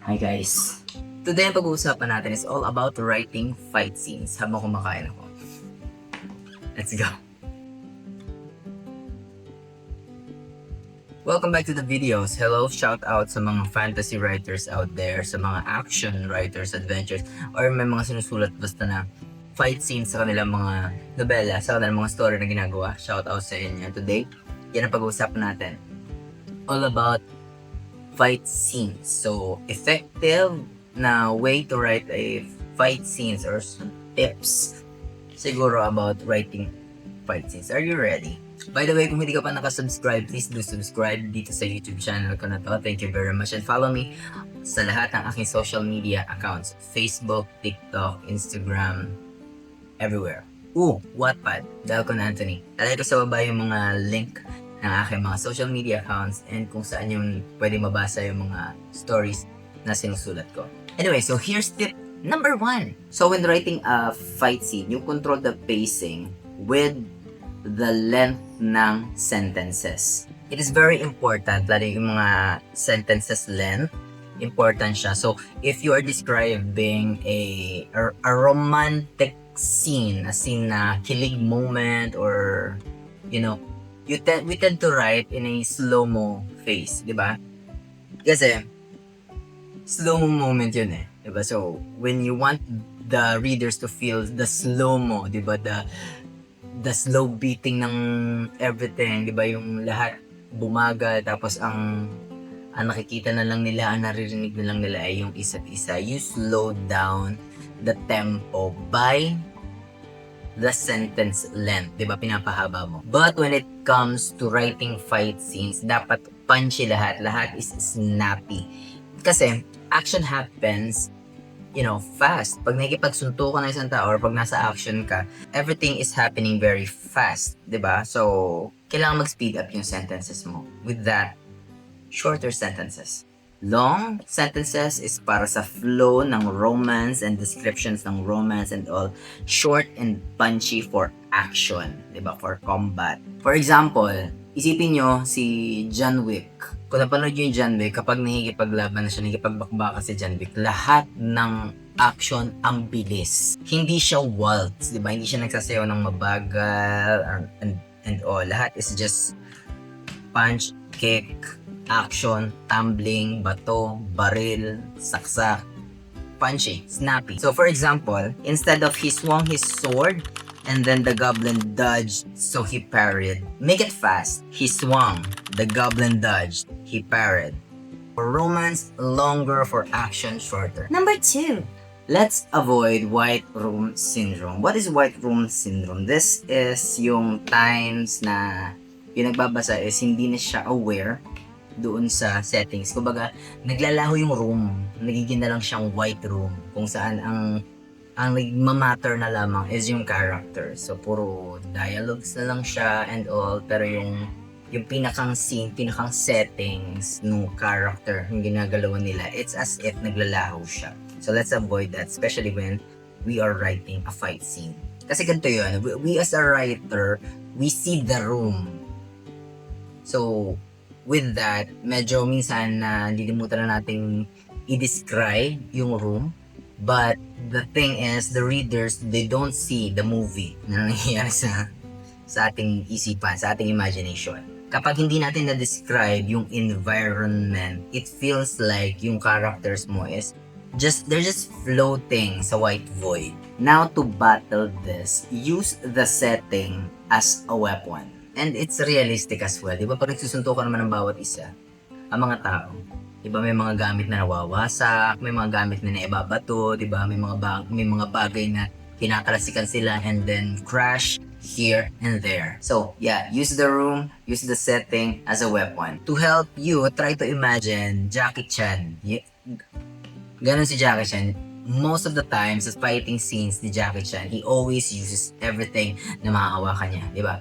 Hi guys! Today ang pag-uusapan natin is all about writing fight scenes habang kumakain ako. Let's go! Welcome back to the videos. Hello, shout out sa mga fantasy writers out there, sa mga action writers, adventures, or may mga sinusulat basta na fight scenes sa kanilang mga nobela, sa kanilang mga story na ginagawa. Shout out sa inyo. Today, yan ang pag-uusapan natin. All about fight scenes. So, effective na way to write a fight scenes or some tips siguro about writing fight scenes. Are you ready? By the way, kung hindi ka pa nakasubscribe, please do subscribe dito sa YouTube channel ko na to. Thank you very much. And follow me sa lahat ng aking social media accounts. Facebook, TikTok, Instagram, everywhere. Wattpad, Dalcon Anthony. Talay ko sa baba yung mga link ng aking mga social media accounts and kung saan yung pwede mabasa yung mga stories na sinusulat ko. Anyway, so here's tip number 1. So when writing a fight scene, you control the pacing with the length ng sentences. It is very important, lalo yung mga sentences length, important siya. So if you are describing a romantic scene, a scene na kilig moment or you know, we tend to write in a slow-mo phase, di ba? Kasi, slow-mo moment yun eh. Di ba? So, when you want the readers to feel the slow-mo, di ba? The slow beating ng everything, di ba? Yung lahat bumagal, tapos ang nakikita na lang nila, ang naririnig na lang nila ay yung isa't isa. You slow down the tempo by the sentence length, di ba? Pinapahaba mo. But when it comes to writing fight scenes, dapat punchy lahat. Lahat is snappy. Kasi, action happens, fast. Pag nakikipagsuntukan ng isang tao or pag nasa action ka, everything is happening very fast, di ba? So, kailangan mag-speed up yung sentences mo. With that, shorter sentences. Long sentences is para sa flow ng romance and descriptions ng romance and all. Short and punchy for action, diba? For combat. For example, isipin nyo si John Wick. Kung napanood nyo yung John Wick, kapag nakikipaglaban na siya, nakikipagbakbaka si John Wick, lahat ng action ang bilis. Hindi siya waltz, diba? Hindi siya nagsasayaw ng mabagal and all. Lahat is just punch, kick, action, tumbling, bato, baril, saksak, punchy, snappy. So for example, instead of he swung his sword and then the goblin dodged, so he parried. Make it fast. He swung, the goblin dodged, he parried. For romance, longer. For action, shorter. Number 2. Let's avoid white room syndrome. What is white room syndrome? This is yung times na yung nagbabasa is hindi na siya aware doon sa settings. Kumbaga, naglalaho yung room. Nagiging na lang siyang white room. Kung saan ang nagmamatter na lamang is yung character. So, puro dialogues na lang siya and all. Pero yung pinakang scene, pinakang settings ng character, yung ginagalawan nila, it's as if naglalaho siya. So, let's avoid that. Especially when we are writing a fight scene. Kasi ganito yun. We as a writer, we see the room. So, with that, medyo minsan na nililimutan na nating i-describe yung room. But the thing is, the readers, they don't see the movie na nangyayari sa ating isipan, sa ating imagination. Kapag hindi natin na-describe yung environment, it feels like yung characters mo is they're just floating sa white void. Now, to battle this, use the setting as a weapon. And it's realistic as well. Di ba? Pag nagsusuntukan naman ng bawat isa, ang mga tao, di ba may mga gamit na nawawasak, may mga gamit na naibabato, di ba? May mga bagay na kinakalasikan sila and then crash here and there. So, yeah, use the room, use the setting as a weapon. To help you, try to imagine Jackie Chan. Ganon si Jackie Chan. Most of the times, sa fighting scenes ni Jackie Chan, he always uses everything na makahawakan niya, di ba?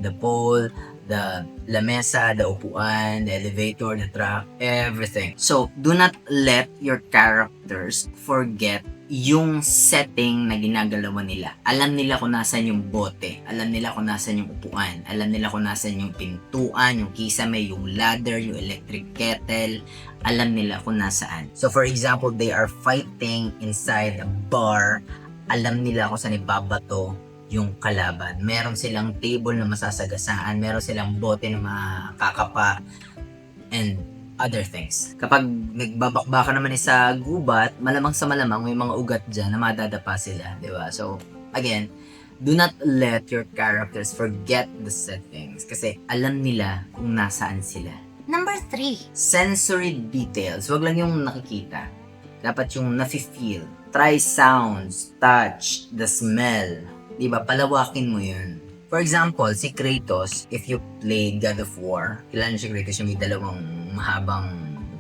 The pole, the lamesa, the upuan, the elevator, the truck, everything. So, do not let your characters forget yung setting na ginagalawan nila. Alam nila kung nasan yung bote, alam nila kung nasan yung upuan, alam nila kung nasan yung pintuan, yung kisame, yung ladder, yung electric kettle, alam nila kung nasaan. So for example, they are fighting inside a bar, alam nila kung saan ibabato yung kalaban. Meron silang table na masasagasaan, meron silang bote na makakapa, and other things. Kapag nagbabakbaka naman sa gubat, malamang sa malamang may mga ugat dyan na madadapa sila, di ba? So, again, do not let your characters forget the settings kasi alam nila kung nasaan sila. Number 3. Sensory details. Huwag lang yung nakikita. Dapat yung nafe-feel. Try sounds, touch, the smell. Di ba? Palawakin mo yun. For example, si Kratos, if you play God of War, kilala si Kratos yung may dalawang mahabang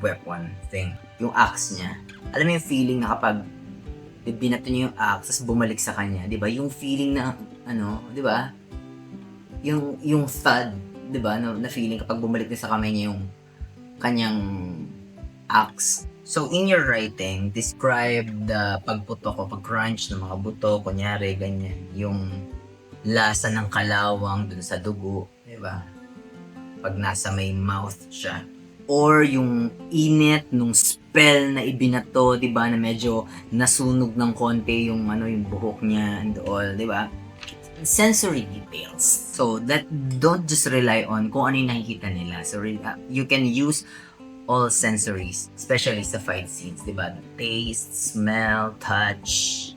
weapon thing. Yung axe niya. Alam mo yung feeling na kapag binato niya yung axe, tapos bumalik sa kanya, di ba? Yung feeling na, di ba? Yung thud, di ba? Na feeling kapag bumalik na sa kamay niya yung kanyang axe. So, in your writing, describe the pagputok o pag-crunch ng mga buto, kunyari, ganyan. Yung lasa ng kalawang dun sa dugo, di ba? Pag nasa may mouth siya. Or yung init nung spell na ibinato, di ba? Na medyo nasunog ng konti yung yung buhok niya and all, di ba? Sensory details. So, that don't just rely on kung ano yung nakikita nila. So, you can use all sensories, especially sa fight scenes, di ba? Taste, smell, touch,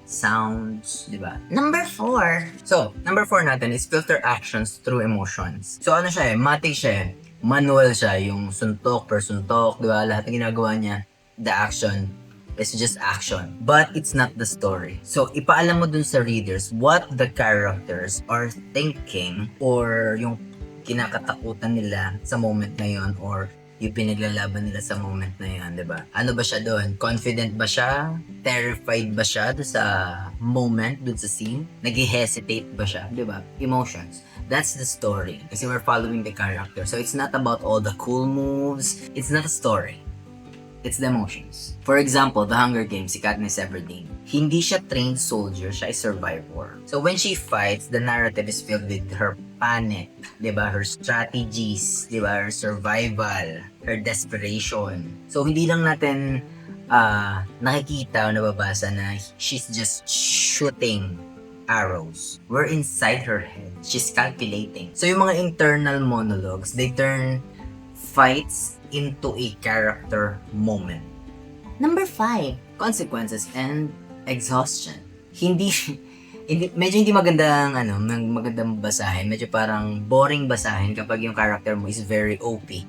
sounds, di ba? Number 4. So, number 4 natin is filter actions through emotions. So, ano siya matic siya manual siya, yung suntok per suntok, di ba? Lahat ng ginagawa niya, the action is just action. But it's not the story. So, ipaalam mo dun sa readers what the characters are thinking or yung kinakatakutan nila sa moment na yon or yung pinaglalaban nila sa moment na yun, di ba? Ano ba siya doon? Confident ba siya? Terrified ba siya doon sa moment, doon sa scene? Nag-hesitate ba siya? Di ba? Emotions. That's the story. Kasi we're following the character. So it's not about all the cool moves. It's not a story. It's the emotions. For example, The Hunger Games, si Katniss Everdeen. Hindi siya trained soldier, siya ay survivor. So when she fights, the narrative is filled with her panic, di ba? Her strategies, di ba? Her survival, her desperation. So hindi lang natin nakikita o nababasa na she's just shooting arrows. We're inside her head. She's calculating. So yung mga internal monologues, they turn fights into a character moment. Number 5. Consequences and exhaustion. Medyo hindi magandang magandang basahin. Medyo parang boring basahin kapag yung character mo is very OP,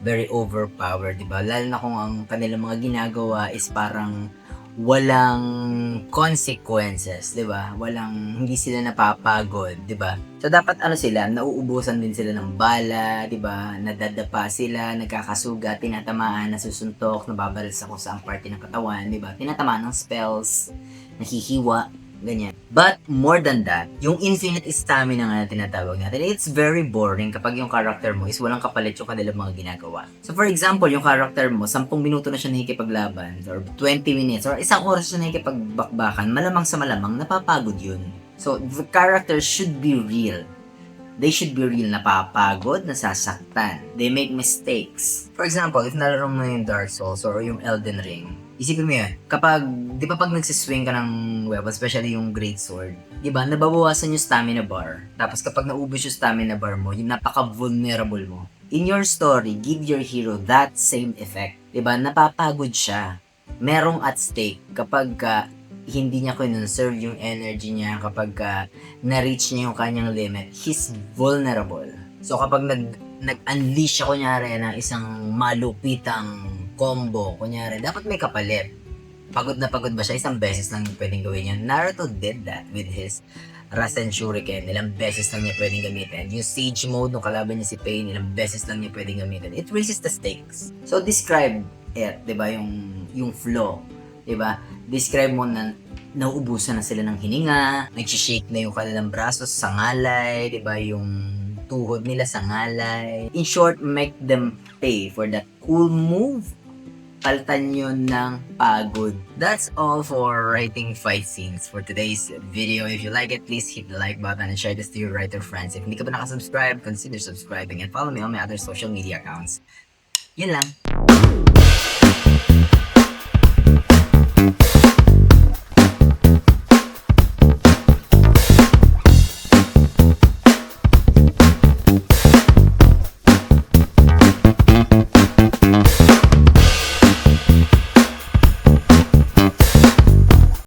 very overpowered, 'di ba? Lalo na kung ang kanilang mga ginagawa is parang walang consequences, 'di ba? Hindi sila napapagod, 'di ba? So dapat sila, nauubusan din sila ng bala, 'di ba? Nadadapa sila, nagkakasugat, tinatamaan, nasusuntok, nababaril sa kung saang parte ng katawan, 'di ba? Tinatamaan ng spells, nahihiwa, ganyan. But more than that, yung infinite stamina nga na tinatawag natin, it's very boring kapag yung character mo is walang kapalit yung kanilang mga ginagawa. So for example, yung character mo, 10 minuto na siya nakikipaglaban, or 20 minutes, or isang oras siya nakikipagbakbakan, malamang sa malamang, napapagod yun. So the characters should be real. They should be real, napapagod, nasasaktan. They make mistakes. For example, if nalaro mo yung Dark Souls or yung Elden Ring, isipin mo yan, di ba pag nagsiswing ka ng weapon, especially yung Great Sword, di ba, nababawasan yung stamina bar. Tapos kapag naubos yung stamina bar mo, yung napaka-vulnerable mo. In your story, give your hero that same effect. Di ba, napapagod siya. Merong at stake kapag hindi niya conserve yung energy niya, kapag na-reach niya yung kanyang limit, he's vulnerable. So kapag nag-unleash siya kunyari ng isang malupitang combo, kunyari, dapat may kapalit. Pagod na pagod ba siya? Isang beses lang pwedeng gawin yan. Naruto did that with his Rasen Shuriken. Ilang beses lang niya pwedeng gamitin. Yung Sage Mode, nung kalaban niya si Pain, ilang beses lang niya pwedeng gamitin. It raises the stakes. So, describe it, di ba? Yung flow, di ba? Describe mo na nauubusan na sila ng hininga, nag-shake na yung kanilang brasos sa ngalay, di ba? Yung tuhod nila sa ngalay. In short, make them pay for that cool move palitan yun ng pagod. That's all for writing fight scenes for today's video. If you like it, please hit the like button and share this to your writer friends. If hindi ka pa nakasubscribe, consider subscribing and follow me on my other social media accounts. Yun lang.